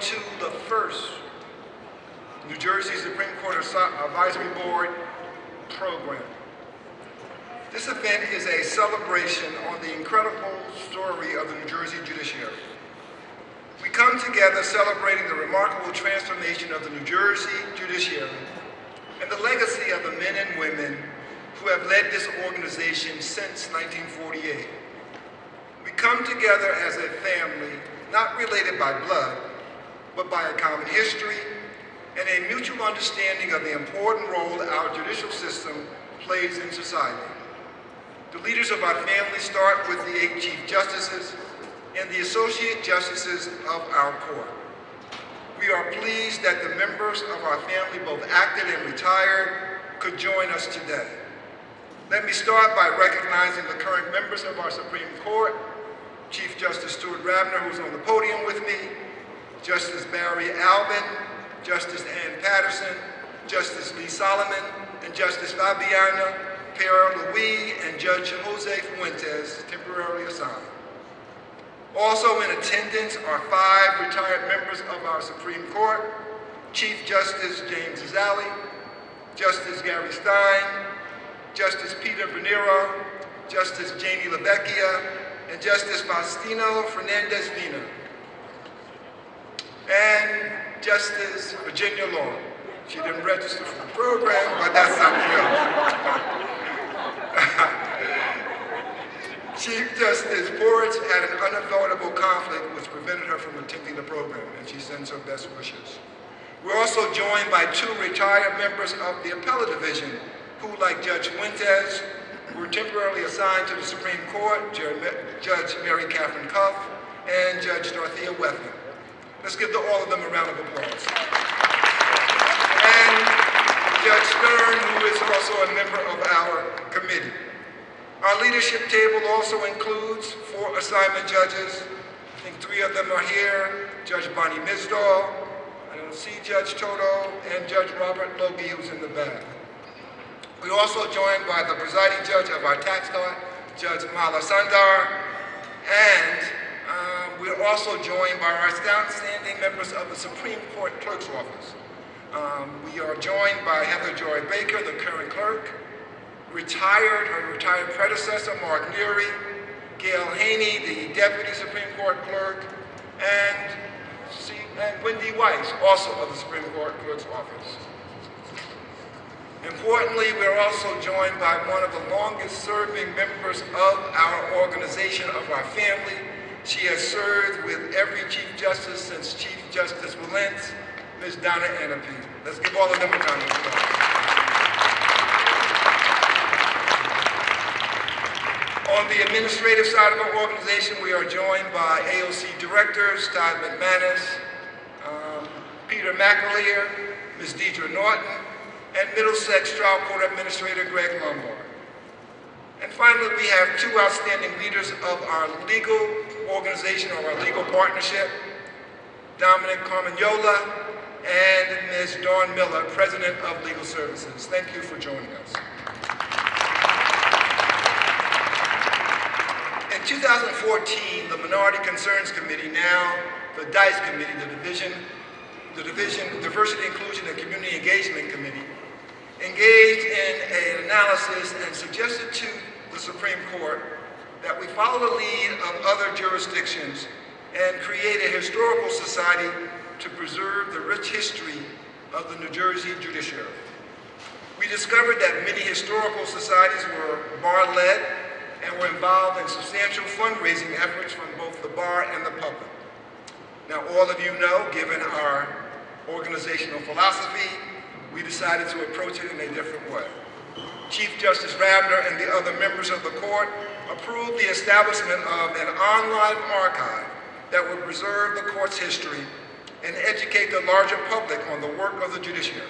to the first New Jersey Supreme Court Advisory Board program. This event is a celebration on the incredible story of the New Jersey judiciary. We come together celebrating the remarkable transformation of the New Jersey judiciary and the legacy of the men and women who have led this organization since 1948. We come together as a family, not related by blood, but by a common history and a mutual understanding of the important role our judicial system plays in society. The leaders of our family start with the 8 Chief Justices and the Associate Justices of our court. We are pleased that the members of our family, both active and retired, could join us today. Let me start by recognizing the current members of our Supreme Court, Chief Justice Stuart Rabner, who's on the podium with me, Justice Barry Albin, Justice Ann Patterson, Justice Lee Solomon, and Justice Fabiana Pierre-Louis, and Judge Jose Fuentes, temporarily assigned. Also in attendance are 5 retired members of our Supreme Court, Chief Justice James Zali, Justice Gary Stein, Justice Peter Venero, Justice Janie LaVecchia, and Justice Faustino Fernandez-Vina, and Justice Virginia Long. She didn't register for the program, but that's something else. Chief Justice Porch had an unavoidable conflict which prevented her from attending the program, and she sends her best wishes. We're also joined by 2 retired members of the Appellate Division who, like Judge Fuentes, were temporarily assigned to the Supreme Court, Judge Mary Catherine Cuff and Judge Dorothea Wetham. Let's give all of them a round of applause. And Judge Stern, who is also a member of our committee. Our leadership table also includes 4 assignment judges. I think 3 of them are here. Judge Bonnie Misdahl, I don't see Judge Toto, and Judge Robert Logie, who's in the back. We're also joined by the presiding judge of our tax court, Judge Mala Sandar, and we're also joined by our outstanding members of the Supreme Court Clerk's Office. We are joined by Heather Joy Baker, the current clerk, her retired predecessor, Mark Neary, Gail Haney, the Deputy Supreme Court Clerk, and Wendy Weiss, also of the Supreme Court Clerk's Office. Importantly, we're also joined by one of the longest-serving members of our organization, of our family. She has served with every Chief Justice since Chief Justice Valence, Ms. Donna Anapie. Let's give all of them a round of applause. On the administrative side of our organization, we are joined by AOC directors, Todd McManus, Peter McAleer, Ms. Deidre Norton, and Middlesex Trial Court Administrator Greg Lombard. And finally, we have 2 outstanding leaders of our legal organization, or our legal partnership, Dominic Carmagnola and Ms. Dawn Miller, President of Legal Services. Thank you for joining us. In 2014, the Minority Concerns Committee, now the DICE Committee, the Diversity, Inclusion, and Community Engagement Committee, engaged in an analysis and suggested to the Supreme Court that we follow the lead of other jurisdictions and create a historical society to preserve the rich history of the New Jersey judiciary. We discovered that many historical societies were bar-led and were involved in substantial fundraising efforts from both the bar and the public. Now, all of you know, given our organizational philosophy, we decided to approach it in a different way. Chief Justice Rabner and the other members of the court approved the establishment of an online archive that would preserve the court's history and educate the larger public on the work of the judiciary.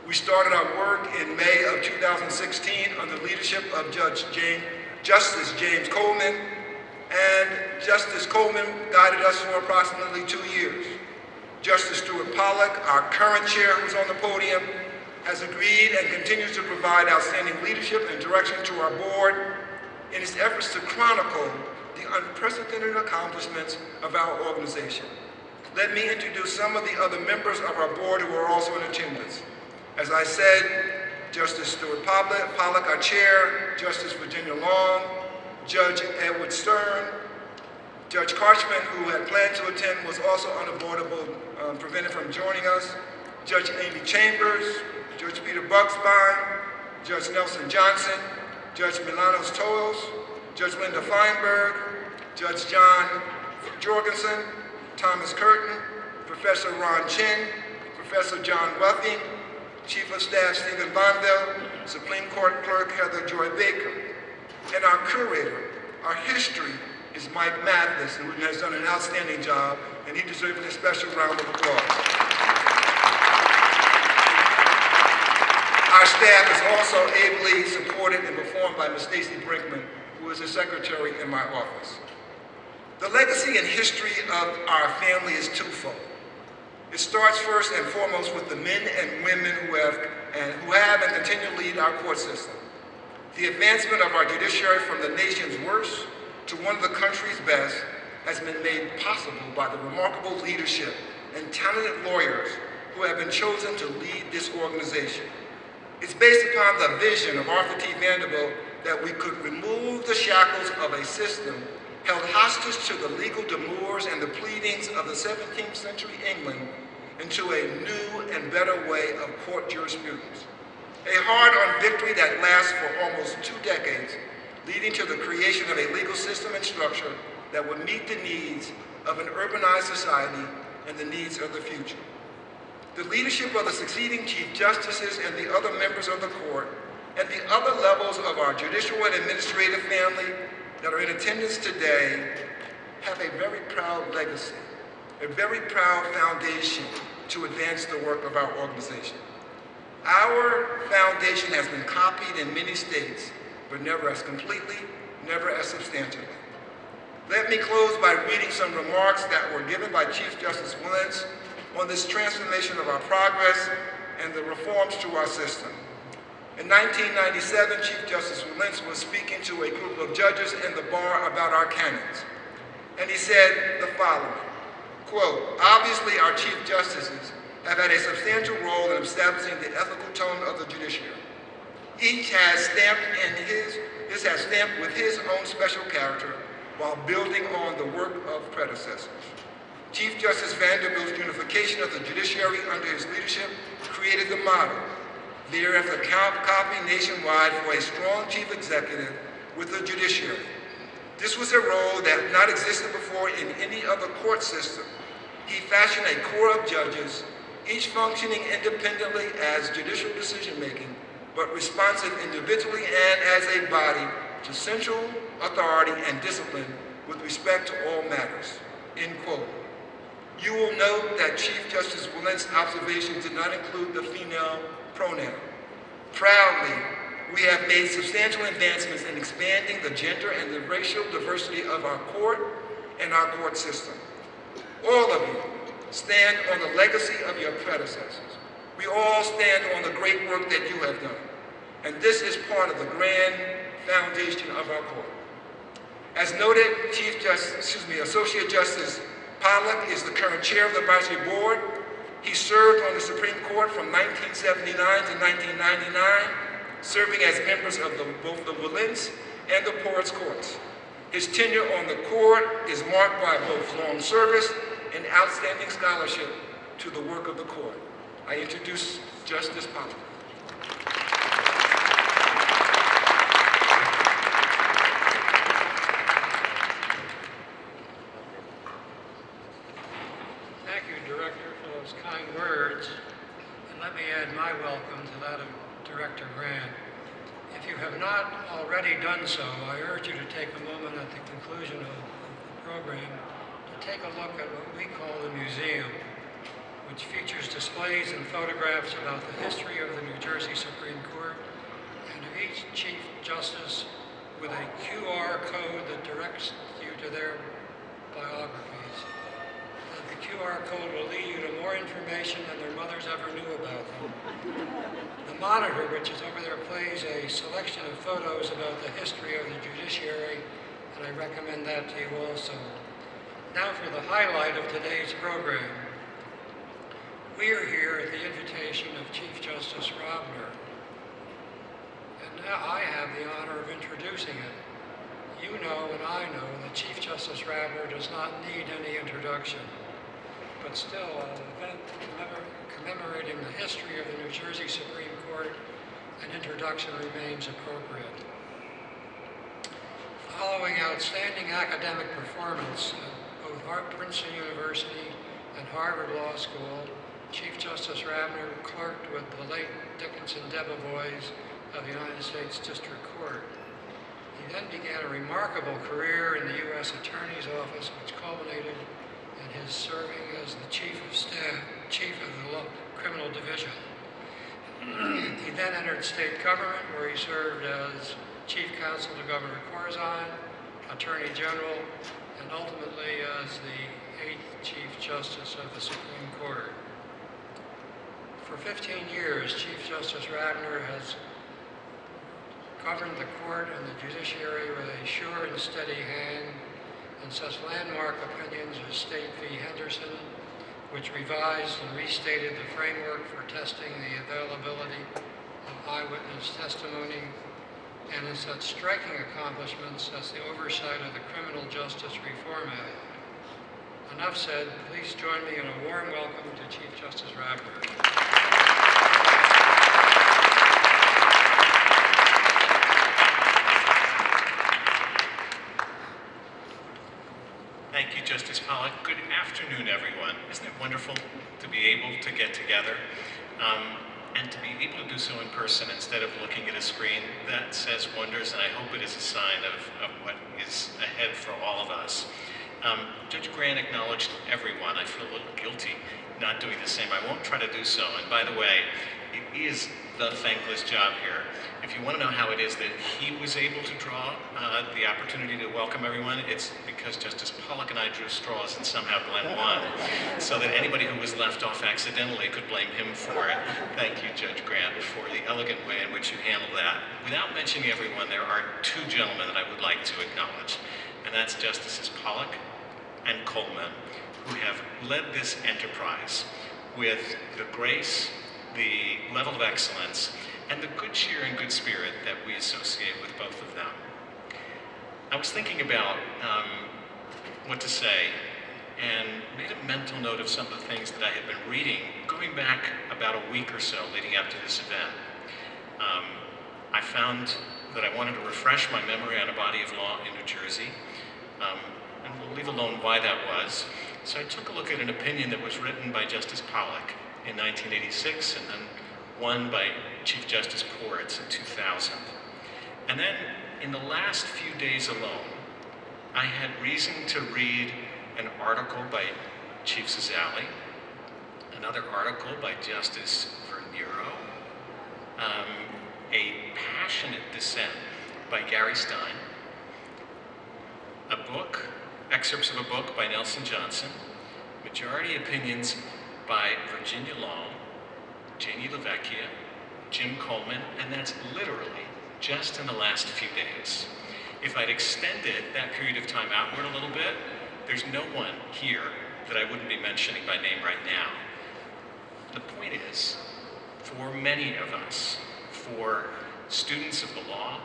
We started our work in May of 2016 under the leadership of Justice James Coleman, and Justice Coleman guided us for approximately 2 years. Justice Stuart Pollack, our current chair who's on the podium, has agreed and continues to provide outstanding leadership and direction to our board in its efforts to chronicle the unprecedented accomplishments of our organization. let me introduce some of the other members of our board who are also in attendance. As I said, Justice Stuart Pollack, our chair, Justice Virginia Long, Judge Edward Stern, Judge Karchman, who had planned to attend, was also unavoidable, prevented from joining us, Judge Amy Chambers, Judge Peter Buxbaum, Judge Nelson Johnson, Judge Milanos Toles, Judge Linda Feinberg, Judge John Jorgensen, Thomas Curtin, Professor Ron Chin, Professor John Wuthing, Chief of Staff Stephen Bonville, Supreme Court Clerk Heather Joy Baker, and our curator, our history, is Mike Mathis, who has done an outstanding job, and he deserves a special round of applause. Our staff is also ably supported and performed by Ms. Stacy Brinkman, who is the secretary in my office. The legacy and history of our family is twofold. It starts first and foremost with the men and women who have and continue to lead our court system. The advancement of our judiciary from the nation's worst to one of the country's best has been made possible by the remarkable leadership and talented lawyers who have been chosen to lead this organization. It's based upon the vision of Arthur T. Vanderbilt that we could remove the shackles of a system held hostage to the legal demurs and the pleadings of the 17th century England into a new and better way of court jurisprudence. A hard-earned victory that lasts for almost 2 decades, leading to the creation of a legal system and structure that would meet the needs of an urbanized society and the needs of the future. The leadership of the succeeding Chief Justices and the other members of the court and the other levels of our judicial and administrative family that are in attendance today have a very proud legacy, a very proud foundation to advance the work of our organization. Our foundation has been copied in many states, but never as completely, never as substantially. Let me close by reading some remarks that were given by Chief Justice Wilentz on this transformation of our progress and the reforms to our system. In 1997, Chief Justice Wilentz was speaking to a group of judges in the bar about our canons. And he said the following, quote, "Obviously our Chief Justices have had a substantial role in establishing the ethical tone of the judiciary. Each has stamped with his own special character while building on the work of predecessors. Chief Justice Vanderbilt's unification of the judiciary under his leadership created the model, thereafter copied nationwide for a strong chief executive with the judiciary. This was a role that had not existed before in any other court system. He fashioned a corps of judges, each functioning independently as judicial decision-making, but responsive individually and as a body to central authority and discipline with respect to all matters," end quote. You will note that Chief Justice Wilentz's observations did not include the female pronoun. Proudly, we have made substantial advancements in expanding the gender and the racial diversity of our court and our court system. All of you stand on the legacy of your predecessors. We all stand on the great work that you have done. And this is part of the grand foundation of our court. As noted, Associate Justice Pollack is the current chair of the advisory board. He served on the Supreme Court from 1979 to 1999, serving as members of both the Wilentz and the Porras courts. His tenure on the court is marked by both long service and outstanding scholarship to the work of the court. I introduce Justice Pollack. Thank you, Director, for those kind words. And let me add my welcome to that of Director Grant. If you have not already done so, I urge you to take a moment at the conclusion of the program to take a look at what we call the museum, which features displays and photographs about the history of the New Jersey Supreme Court and of each Chief Justice with a QR code that directs you to their biographies. The QR code will lead you to more information than their mothers ever knew about them. The monitor, which is over there, plays a selection of photos about the history of the judiciary, and I recommend that to you also. Now for the highlight of today's program. We are here at the invitation of Chief Justice Robner, and now I have the honor of introducing it. You know and I know that Chief Justice Robner does not need any introduction, but still an event commemorating the history of the New Jersey Supreme Court, an introduction remains appropriate. Following outstanding academic performance at both Princeton University and Harvard Law School, Chief Justice Robner clerked with the late Dickinson Debevoise of the United States District Court. He then began a remarkable career in the U.S. Attorney's Office, which culminated in his serving as the Chief of Staff, Chief of the Criminal Division. He then entered state government, where he served as Chief Counsel to Governor Corzine, Attorney General, and ultimately as the 8th Chief Justice of the Supreme Court. For 15 years, Chief Justice Robner has governed the court and the judiciary with a sure and steady hand in such landmark opinions as State v. Henderson, which revised and restated the framework for testing the availability of eyewitness testimony, and in such striking accomplishments as the oversight of the Criminal Justice Reform Act. Enough said. Please join me in a warm welcome to Chief Justice Robner. Thank you, Justice Pollack. Good afternoon, everyone. Isn't it wonderful to be able to get together and to be able to do so in person instead of looking at a screen? That says wonders, and I hope it is a sign of what is ahead for all of us. Judge Grant acknowledged everyone. I feel a little guilty not doing the same. I won't try to do so. And by the way, it is the thankless job here. If you want to know how it is that he was able to draw the opportunity to welcome everyone, it's because Justice Pollack and I drew straws and somehow Glenn won, so that anybody who was left off accidentally could blame him for it. Thank you, Judge Grant, for the elegant way in which you handled that. Without mentioning everyone, there are two gentlemen that I would like to acknowledge, and that's Justices Pollack and Coleman, who have led this enterprise with the grace, the level of excellence, and the good cheer and good spirit that we associate with both of them. I was thinking about what to say and made a mental note of some of the things that I had been reading going back about a week or so leading up to this event. I found that I wanted to refresh my memory on a body of law in New Jersey, and we'll leave alone why that was. So I took a look at an opinion that was written by Justice Pollack in 1986 and then one by Chief Justice Ports in 2000. And then in the last few days alone, I had reason to read an article by Chief Zizali, another article by Justice Vernero, a passionate dissent by Gary Stein, a book, excerpts of a book by Nelson Johnson, majority opinions by Virginia Long, Janie LaVecchia, Jim Coleman, and that's literally just in the last few days. If I'd extended that period of time outward a little bit, there's no one here that I wouldn't be mentioning by name right now. The point is, for many of us, for students of the law,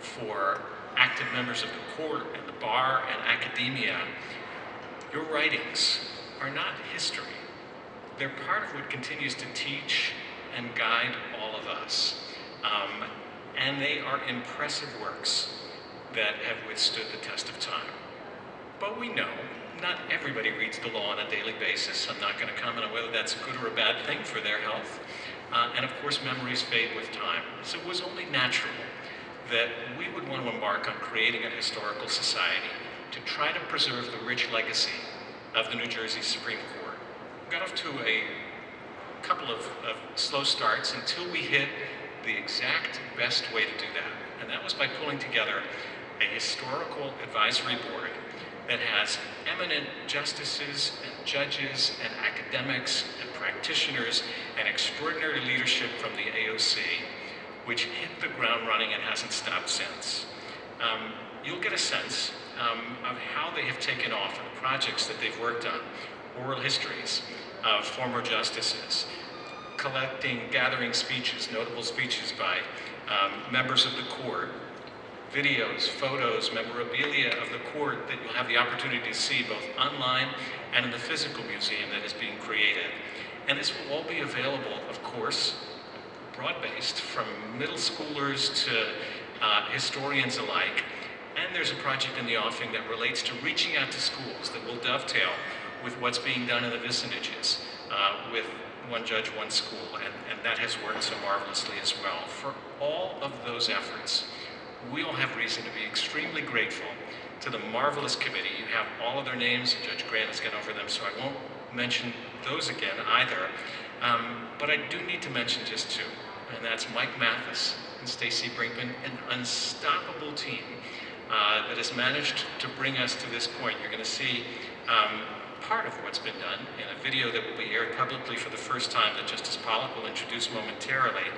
for active members of the court and the bar and academia, your writings are not history. They're part of what continues to teach and guide all of us. And they are impressive works that have withstood the test of time. But we know not everybody reads the law on a daily basis. I'm not going to comment on whether that's a good or a bad thing for their health. And of course, memories fade with time. So it was only natural that we would want to embark on creating a historical society to try to preserve the rich legacy of the New Jersey Supreme Court. We got off to a couple of slow starts until we hit the exact best way to do that. And that was by pulling together a historical advisory board that has eminent justices and judges and academics and practitioners and extraordinary leadership from the AOC, which hit the ground running and hasn't stopped since. You'll get a sense of how they have taken off and the projects that they've worked on, oral histories of former justices, gathering speeches, notable speeches by members of the court, videos, photos, memorabilia of the court that you'll have the opportunity to see both online and in the physical museum that is being created. And this will all be available, of course, broad-based, from middle schoolers to historians alike. And there's a project in the offing that relates to reaching out to schools that will dovetail with what's being done in the vicinages with One Judge, One School, and that has worked so marvelously as well. For all of those efforts, we all have reason to be extremely grateful to the marvelous committee. You have all of their names, and Judge Grant has gone over them, so I won't mention those again either. But I do need to mention just two, and that's Mike Mathis and Stacy Brinkman, an unstoppable team that has managed to bring us to this point. You're going to see part of what's been done in a video that will be aired publicly for the first time that Justice Pollack will introduce momentarily.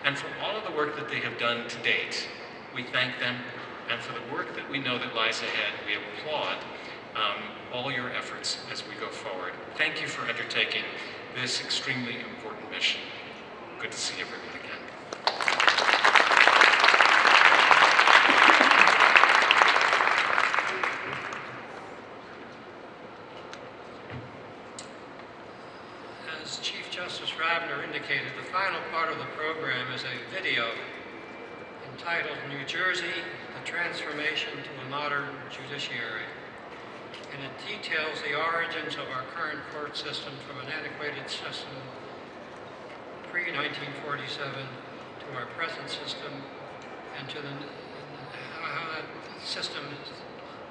And for all of the work that they have done to date, we thank them, and for the work that we know that lies ahead, we applaud all your efforts as we go forward. Thank you for undertaking this extremely important mission. Good to see everyone again. As Chief Justice Ravner indicated, the final part of the program is a video entitled New Jersey, the Transformation to a Modern Judiciary. And it details the origins of our current court system from an antiquated system pre-1947 to our present system, and to how that system has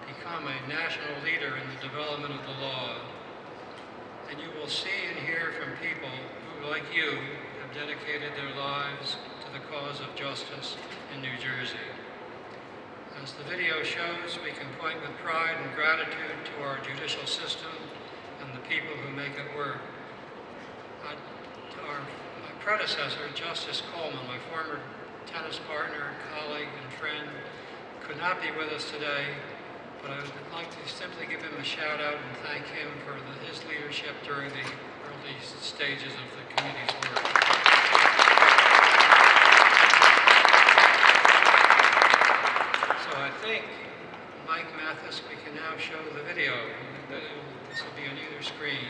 become a national leader in the development of the law. And you will see and hear from people who, like you, have dedicated their lives to the cause of justice in New Jersey. As the video shows, we can point with pride and gratitude to our judicial system and the people who make it work. My predecessor, Justice Coleman, my former tennis partner, colleague, and friend, could not be with us today, but I would like to simply give him a shout out and thank him for his leadership during the early stages of the committee's work. So I think, Mike Mathis, we can now show the video. This will be on either screen.